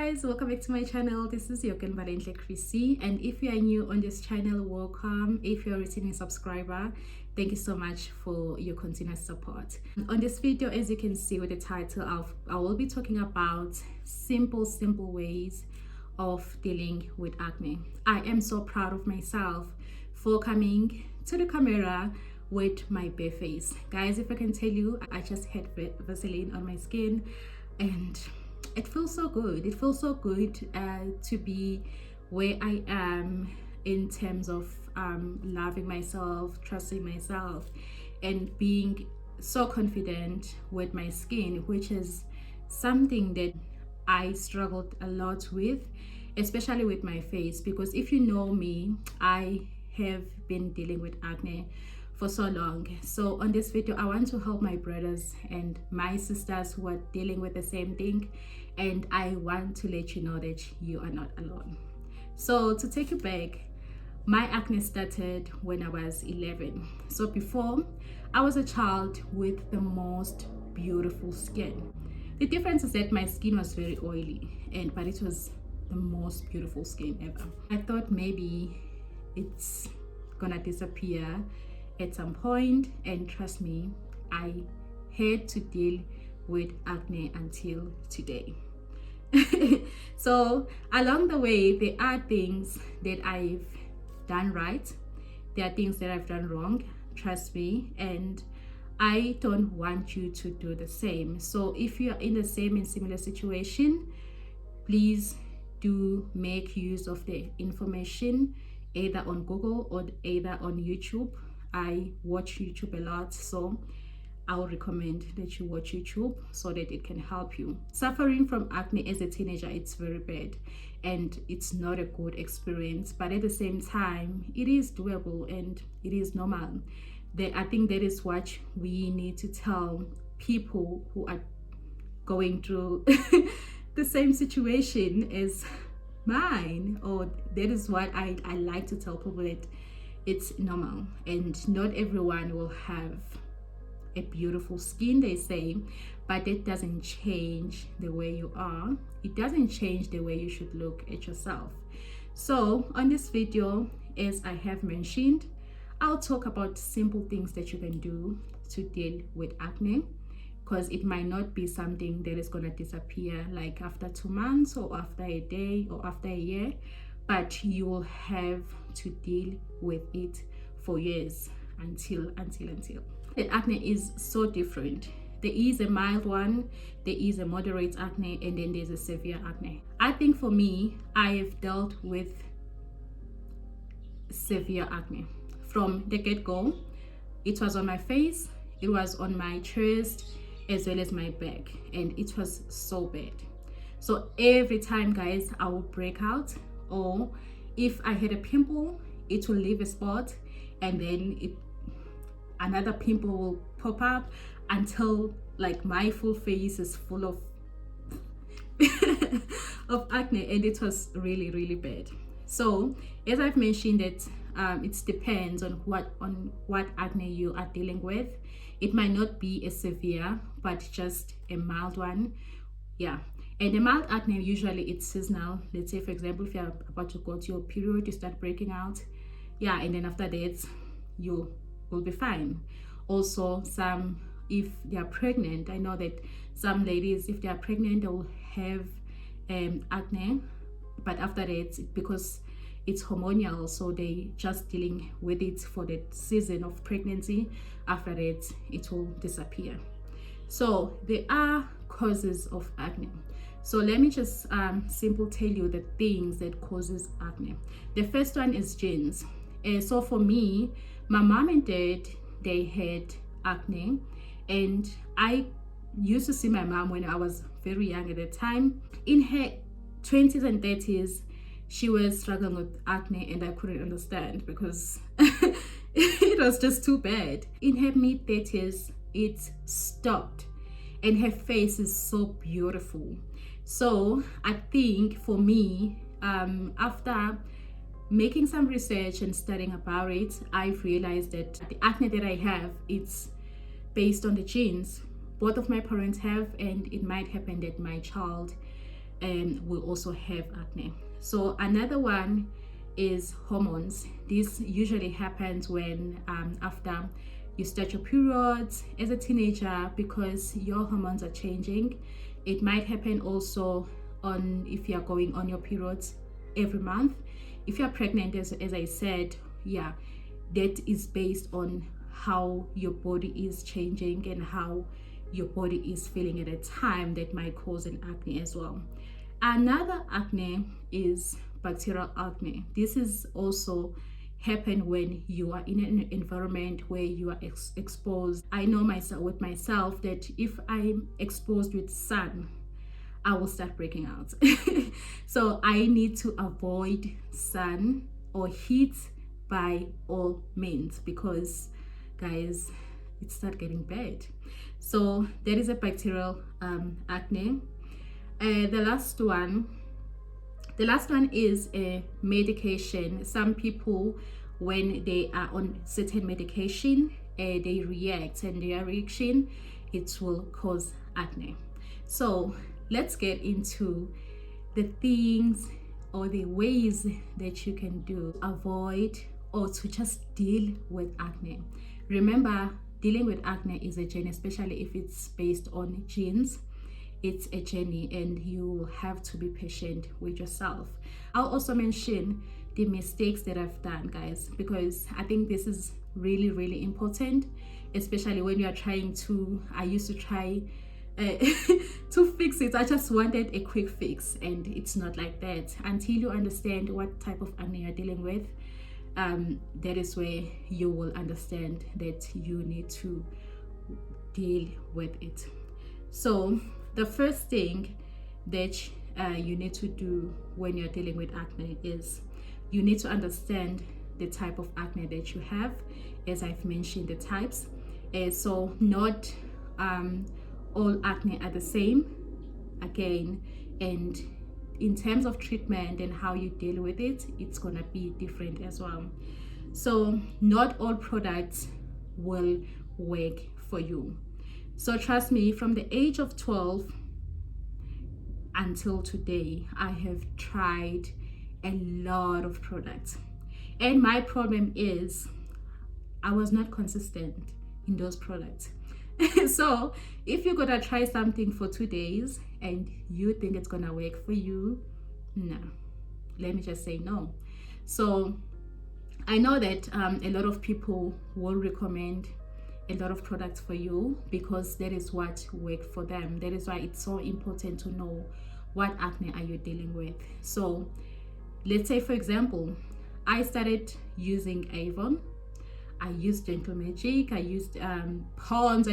guys, welcome back to my channel. This is your Valentle Chrissy, and if you are new on this channel, welcome. If you're a returning subscriber, thank you so much for your continuous support. On this video, as you can see with the title, I will be talking about simple ways of dealing with acne. I am so proud of myself for coming to the camera with my bare face. Guys, if I can tell you, I just had Vaseline on my skin and it feels so good. It feels so good to be where I am in terms of loving myself, trusting myself, and being so confident with my skin, which is something that I struggled a lot with, especially with my face, because if you know me, I have been dealing with acne for so long. So on this video, I want to help my brothers and my sisters who are dealing with the same thing, and I want to let you know that you are not alone. So to take you back, my acne started when I was 11. So before, I was a child with the most beautiful skin. The difference is that my skin was very oily, but it was the most beautiful skin ever. I thought maybe it's gonna disappear at some point, and trust me, I had to deal with acne until today. So along the way, there are things that I've done right, there are things that I've done wrong, trust me, and I don't want you to do the same. So if you're in the same and similar situation, please do make use of the information either on Google or either on YouTube. I watch YouTube a lot, so I would recommend that you watch YouTube so that it can help you. Suffering from acne as a teenager, it's very bad and it's not a good experience, but at the same time, it is doable and it is normal. I think that is what we need to tell people who are going through the same situation as mine, or that is what I like to tell people, that it's normal and not everyone will have a beautiful skin, they say, but it doesn't change the way you are. It doesn't change the way you should look at yourself. So on this video, as I have mentioned, I'll talk about simple things that you can do to deal with acne, because it might not be something that is going to disappear like after 2 months or after a day or after a year, but you will have to deal with it for years until. The acne is so different. There is a mild one, there is a moderate acne, and then there's a severe acne. I think for me, I have dealt with severe acne from the get-go. It was on my face, it was on my chest, as well as my back, and it was so bad. So every time, guys, I would break out, or if I had a pimple, it will leave a spot and then another pimple will pop up until like my full face is full of of acne, and it was really bad. So as I've mentioned, that it depends on what acne you are dealing with. It might not be a severe, but just a mild one. Yeah. And the mild acne, usually it's seasonal. Let's say, for example, if you're about to go to your period, you start breaking out. Yeah, and then after that, you will be fine. Also, if they are pregnant, I know that some ladies, if they are pregnant, they will have acne. But after that, because it's hormonal, so they just dealing with it for the season of pregnancy. After that, it will disappear. So there are causes of acne. So let me just simply tell you the things that causes acne. The first one is genes. So for me, my mom and dad, they had acne, and I used to see my mom when I was very young at the time. In her 20s and 30s, she was struggling with acne, and I couldn't understand because it was just too bad. In her mid 30s, it stopped, and her face is so beautiful. So I think for me, after making some research and studying about it, I've realized that the acne that I have, it's based on the genes both of my parents have, and it might happen that my child will also have acne. So another one is hormones. This usually happens when after you start your periods as a teenager, because your hormones are changing. It might happen also on if you are going on your periods every month. If you're pregnant, as I said, yeah, that is based on how your body is changing and how your body is feeling at a time, that might cause an acne as well. Another acne is bacterial acne. This is also happen when you are in an environment where you are exposed. I know myself that if I'm exposed with sun, I will start breaking out. So I need to avoid sun or heat by all means, because guys, it start getting bad. So there is a bacterial acne. The last one is a medication. Some people, when they are on certain medication, they react, and their reaction, it will cause acne. So let's get into the things or the ways that you can do avoid or to just deal with acne. Remember, dealing with acne is a journey, especially if it's based on genes. It's a journey, and you have to be patient with yourself. I'll also mention the mistakes that I've done, guys, because I think this is really, really important, especially when you are trying to, I used to try to fix it. I just wanted a quick fix, and it's not like that. Until you understand what type of acne you're dealing with, that is where you will understand that you need to deal with it. So the first thing that you need to do when you're dealing with acne is you need to understand the type of acne that you have, as I've mentioned the types. So not all acne are the same, again, and in terms of treatment and how you deal with it, it's gonna be different as well. So not all products will work for you. So trust me, from the age of 12 until today, I have tried a lot of products, and my problem is I was not consistent in those products. So if you're gonna try something for 2 days and you think it's gonna work for you, no, let me just say no. So I know that a lot of people will recommend a lot of products for you because that is what worked for them. That is why it's so important to know what acne are you dealing with. So let's say, for example, I started using Avon, I used Gentle Magic, I used Pond's,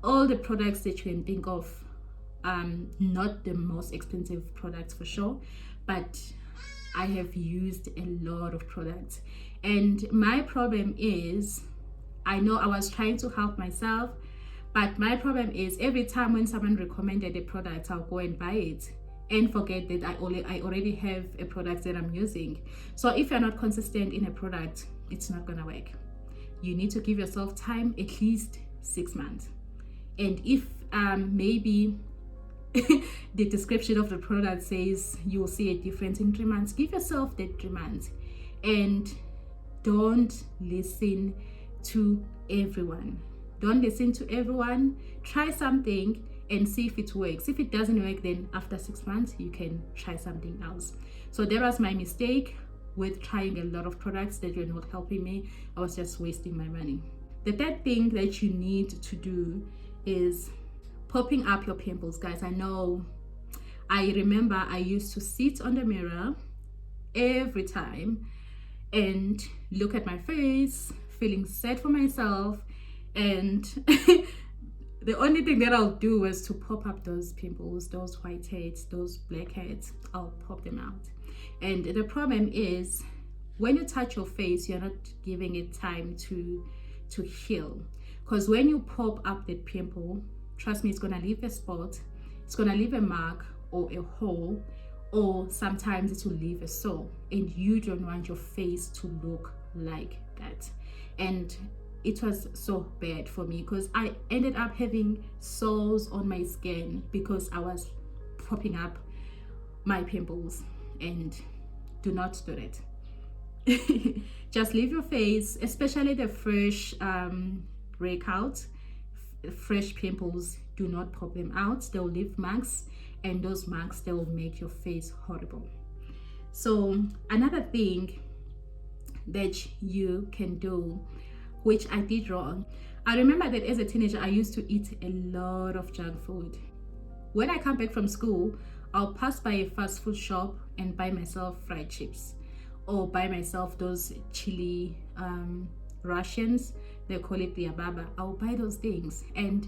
all the products that you can think of. Not the most expensive products for sure, but I have used a lot of products. And my problem is, I know I was trying to help myself, but my problem is every time when someone recommended a product, I'll go and buy it and forget that I already have a product that I'm using. So if you're not consistent in a product, it's not gonna work. You need to give yourself time, at least 6 months. And if maybe the description of the product says you will see a difference in 3 months, give yourself that 3 months. And don't listen to everyone. Don't listen to everyone. Try something and see if it works. If it doesn't work, then after 6 months you can try something else. So that was my mistake with trying a lot of products that were not helping me. I was just wasting my money. The third thing that you need to do is popping up your pimples, guys. I remember I used to sit on the mirror every time and look at my face, feeling sad for myself, and the only thing that I'll do was to pop up those pimples, those whiteheads, those blackheads. I'll pop them out. And the problem is, when you touch your face, you're not giving it time to heal. Because when you pop up that pimple, trust me, it's gonna leave a spot, it's gonna leave a mark or a hole, or sometimes it will leave a sore, and you don't want your face to look like that. And it was so bad for me because I ended up having sores on my skin because I was popping up my pimples, and do not do it. Just leave your face, especially the fresh breakout, fresh pimples. Do not pop them out. They'll leave marks, and those marks, they will make your face horrible. So another thing that you can do, which I did wrong, I remember that as a teenager I used to eat a lot of junk food. When I come back from school, I'll pass by a fast food shop and buy myself fried chips, or buy myself those chili Russians, they call it the ababa. I'll buy those things, and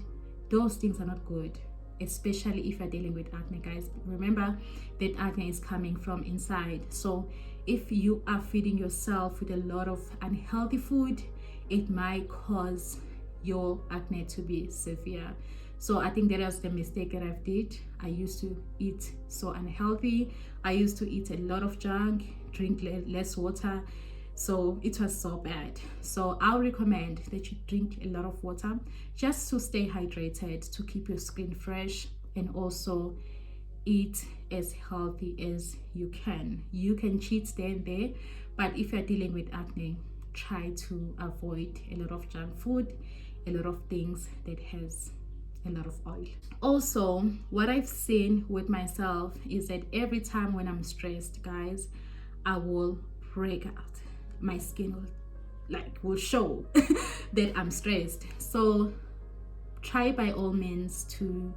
those things are not good, especially if you're dealing with acne, guys. Remember that acne is coming from inside. So if you are feeding yourself with a lot of unhealthy food, it might cause your acne to be severe. So I think that was the mistake that I did. I used to eat so unhealthy. I used to eat a lot of junk, drink less water. So it was so bad. So I'll recommend that you drink a lot of water just to stay hydrated, to keep your skin fresh, and also eat as healthy as you can. You can cheat there and there, but if you're dealing with acne, try to avoid a lot of junk food, a lot of things that has a lot of oil. Also, what I've seen with myself is that every time when I'm stressed, guys, I will break out. My skin will show that I'm stressed. So try by all means to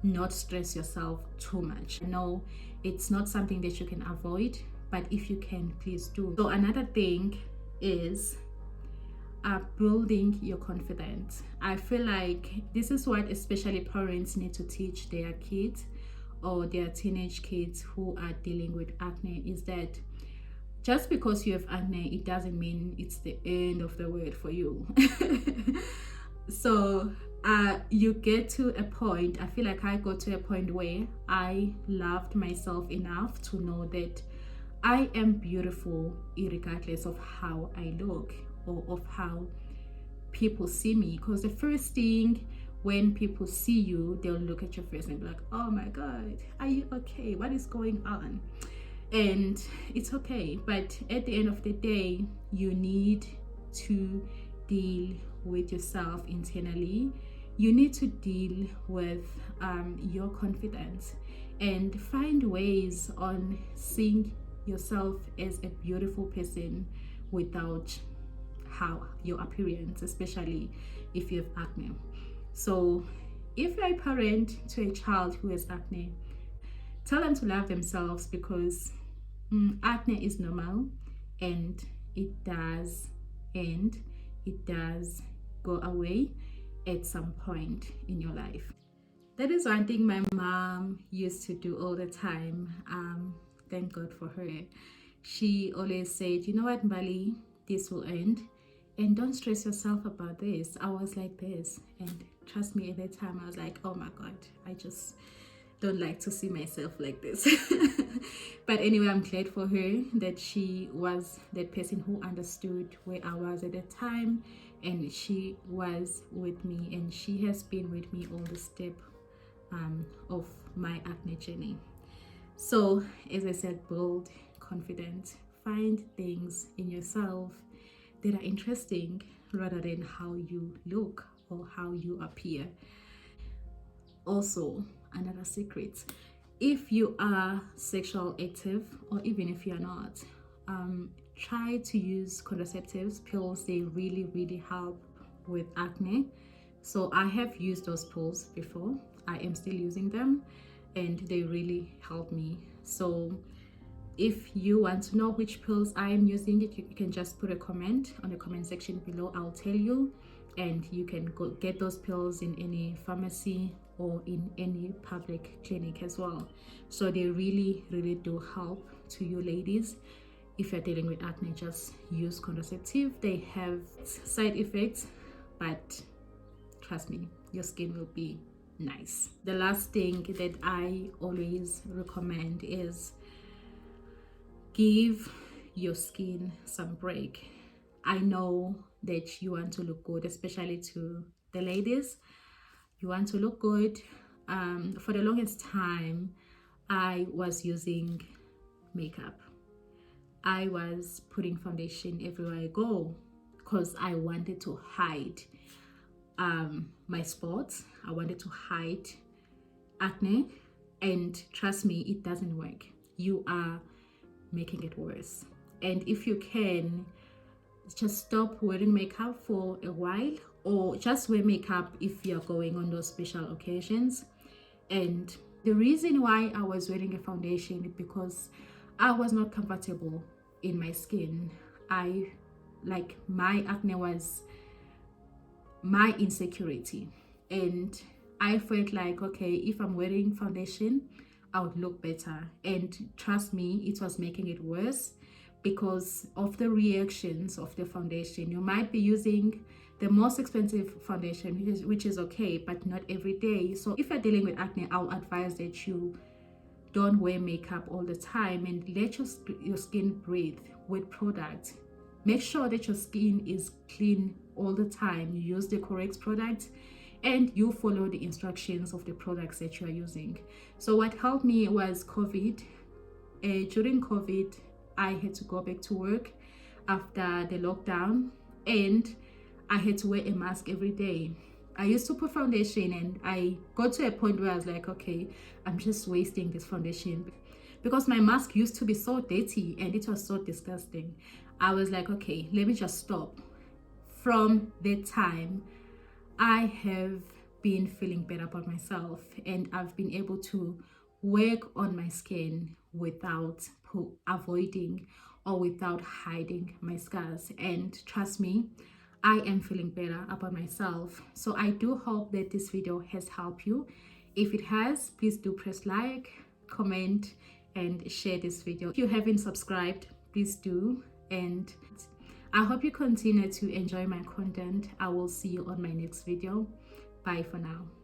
not stress yourself too much. I know it's not something that you can avoid, but if you can, please do. So another thing is building your confidence. I feel like this is what especially parents need to teach their kids or their teenage kids who are dealing with acne, is that just because you have acne, it doesn't mean it's the end of the world for you. So you get to a point, I feel like I got to a point where I loved myself enough to know that I am beautiful regardless of how I look or of how people see me. Because the first thing when people see you, they'll look at your face and be like, oh my god, are you okay? What is going on? And it's okay, but at the end of the day, you need to deal with yourself internally. You need to deal with your confidence and find ways on seeing yourself as a beautiful person without how your appearance, especially if you have acne. So if you're a parent to a child who has acne, tell them to love themselves, because acne is normal, and it does end, it does go away at some point in your life. That is one thing my mom used to do all the time. Thank God for her. She always said, you know what, Mbali, this will end, and don't stress yourself about this. I was like this, and trust me, at that time I was like, oh my god, I just don't like to see myself like this. But anyway, I'm glad for her that she was that person who understood where I was at that time, and she was with me, and she has been with me all the step of my acne journey. So as I said, build confidence, find things in yourself that are interesting rather than how you look or how you appear. Also, another secret, if you are sexual active, or even if you're not, try to use contraceptives pills. They really help with acne. So I have used those pills before. I am still using them, and they really help me. So if you want to know which pills I am using, you can just put a comment on the comment section below. I'll tell you, and you can go get those pills in any pharmacy or in any public clinic as well. So they really do help to you ladies. If you're dealing with acne, just use contraceptive. They have side effects, but trust me, your skin will be nice. The last thing that I always recommend is give your skin some break. I know that you want to look good, especially to the ladies. You want to look good. For the longest time, I was using makeup. I was putting foundation everywhere I go because I wanted to hide my spots. I wanted to hide acne, and trust me, it doesn't work. You are making it worse. And if you can, just stop wearing makeup for a while, or just wear makeup if you're going on those special occasions. And the reason why I was wearing a foundation is because I was not comfortable in my skin. My acne was my insecurity, and I felt like, okay, if I'm wearing foundation, I would look better. And trust me, it was making it worse because of the reactions of the foundation. You might be using the most expensive foundation, which is okay, but not every day. So if you're dealing with acne, I'll advise that you don't wear makeup all the time and let your skin breathe with products. Make sure that your skin is clean all the time. You use the correct products and you follow the instructions of the products that you are using. So what helped me was COVID. During COVID, I had to go back to work after the lockdown, and I had to wear a mask every day. I used to put foundation, and I got to a point where I was like, okay, I'm just wasting this foundation because my mask used to be so dirty and it was so disgusting. I was like, okay, let me just stop. From that time, I have been feeling better about myself, and I've been able to work on my skin without avoiding or without hiding my scars. And trust me, I am feeling better about myself. So I do hope that this video has helped you. If it has, please do press like, comment, and share this video. If you haven't subscribed, please do. And I hope you continue to enjoy my content. I will see you on my next video. Bye for now.